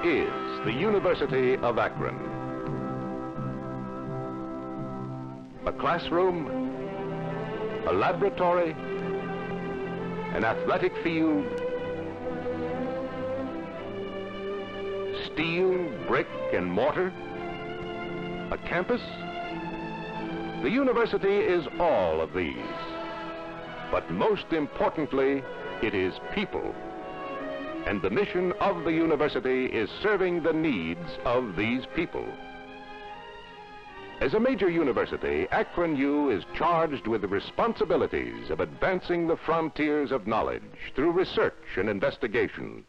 is the University of Akron. A classroom, a laboratory, an athletic field, steel, brick, and mortar, a campus. The university is all of these. But most importantly, it is people. And the mission of the university is serving the needs of these people. As a major university, Akron U is charged with the responsibilities of advancing the frontiers of knowledge through research and investigation,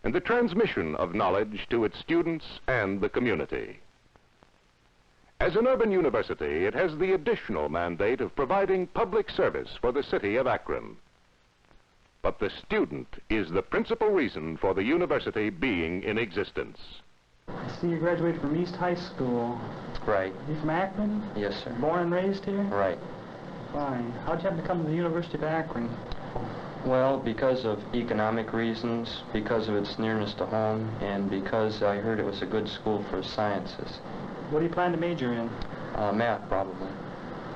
and the transmission of knowledge to its students and the community. As an urban university, it has the additional mandate of providing public service for the city of Akron. But the student is the principal reason for the university being in existence. I see you graduated from East High School. Right. You from Akron? Yes, sir. Born and raised here? Right. Fine. How'd you happen to come to the University of Akron? Well, because of economic reasons, because of its nearness to home, and because I heard it was a good school for sciences. What do you plan to major in? Math, probably.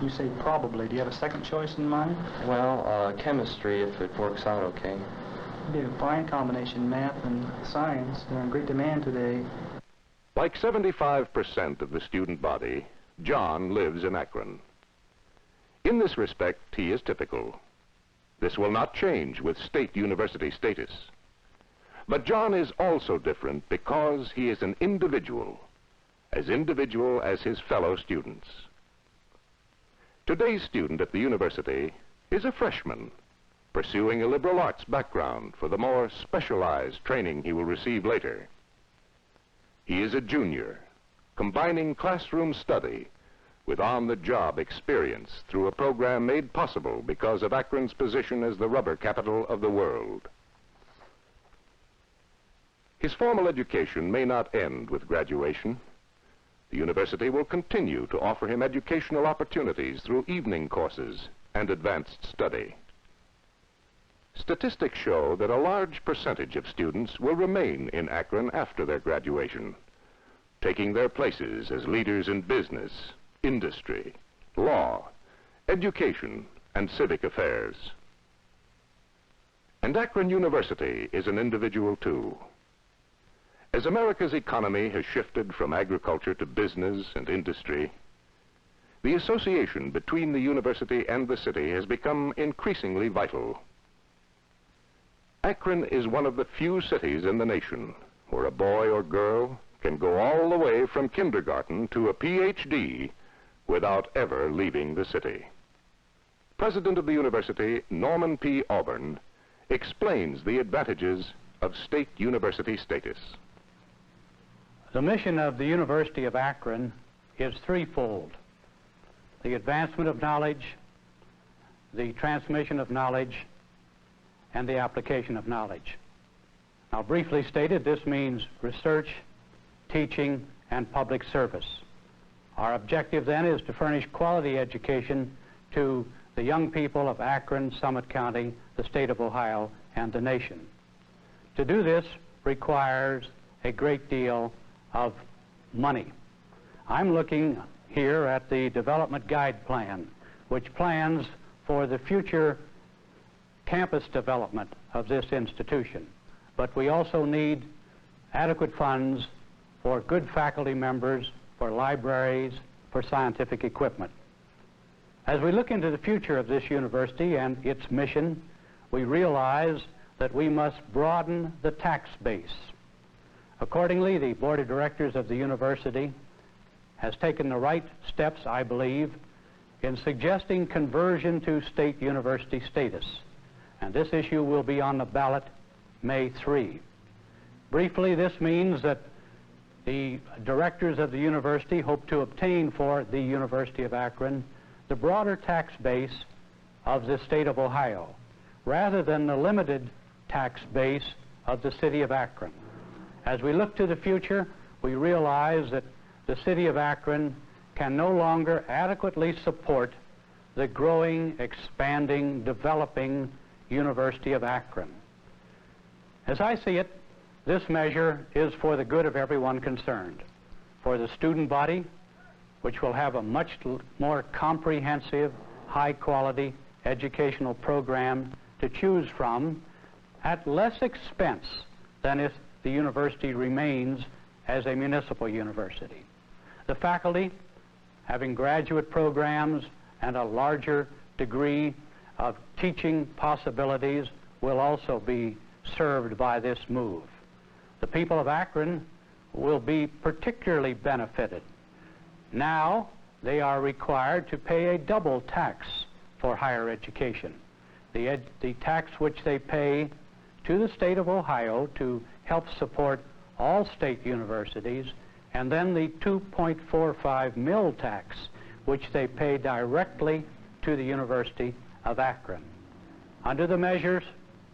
You say probably. Do you have a second choice in mind? Well, chemistry, if it works out okay. It'd be a fine combination, math and science. They're in great demand today. Like 75% of the student body, John lives in Akron. In this respect, he is typical. This will not change with state university status. But John is also different because he is an individual as his fellow students. Today's student at the university is a freshman, pursuing a liberal arts background for the more specialized training he will receive later. He is a junior, combining classroom study with on-the-job experience through a program made possible because of Akron's position as the rubber capital of the world. His formal education may not end with graduation. The university will continue to offer him educational opportunities through evening courses and advanced study. Statistics show that a large percentage of students will remain in Akron after their graduation, taking their places as leaders in business, industry, law, education, and civic affairs. And Akron University is an individual too. As America's economy has shifted from agriculture to business and industry, the association between the university and the city has become increasingly vital. Akron is one of the few cities in the nation where a boy or girl can go all the way from kindergarten to a PhD without ever leaving the city. President of the university, Norman P. Auburn, explains the advantages of state university status. The mission of the University of Akron is threefold: the advancement of knowledge, the transmission of knowledge, and the application of knowledge. Now, briefly stated, this means research, teaching, and public service. Our objective then is to furnish quality education to the young people of Akron, Summit County, the state of Ohio, and the nation. To do this requires a great deal of money. I'm looking here at the development guide plan, which plans for the future campus development of this institution. But we also need adequate funds for good faculty members, for libraries, for scientific equipment. As we look into the future of this university and its mission, we realize that we must broaden the tax base. Accordingly, the Board of Directors of the university has taken the right steps, I believe, in suggesting conversion to state university status. And this issue will be on the ballot May 3. Briefly, this means that the directors of the university hope to obtain for the University of Akron the broader tax base of the state of Ohio, rather than the limited tax base of the city of Akron. As we look to the future, we realize that the city of Akron can no longer adequately support the growing, expanding, developing University of Akron. As I see it, This measure is for the good of everyone concerned. For the student body, which will have a much more comprehensive, high-quality educational program to choose from at less expense than if the university remains as a municipal university. The faculty, having graduate programs and a larger degree of teaching possibilities, will also be served by this move. The people of Akron will be particularly benefited. Now they are required to pay a double tax for higher education. The tax which they pay to the state of Ohio to help support all state universities, and then the 2.45 mill tax which they pay directly to the University of Akron. Under the measures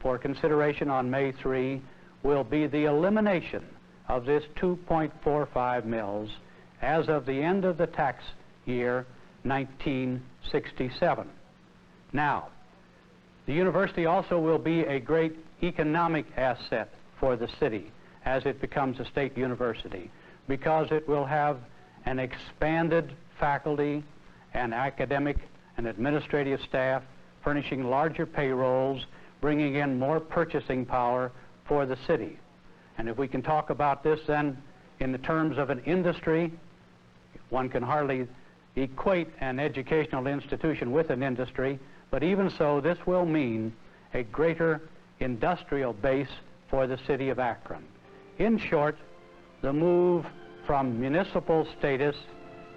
for consideration on May 3 will be the elimination of this 2.45 mills as of the end of the tax year 1967. Now, the university also will be a great economic asset for the city as it becomes a state university, because it will have an expanded faculty and academic and administrative staff, furnishing larger payrolls, bringing in more purchasing power for the city. And if we can talk about this then in the terms of an industry, one can hardly equate an educational institution with an industry, but even so, this will mean a greater industrial base for the city of Akron. In short, the move from municipal status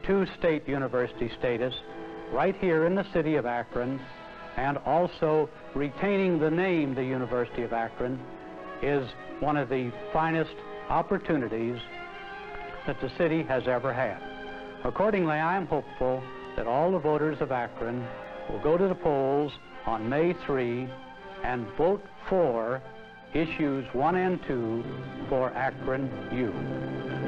to state university status right here in the city of Akron, and also retaining the name the University of Akron, is one of the finest opportunities that the city has ever had. Accordingly, I am hopeful that all the voters of Akron will go to the polls on May 3 and vote for issues 1 and 2 for Akron U.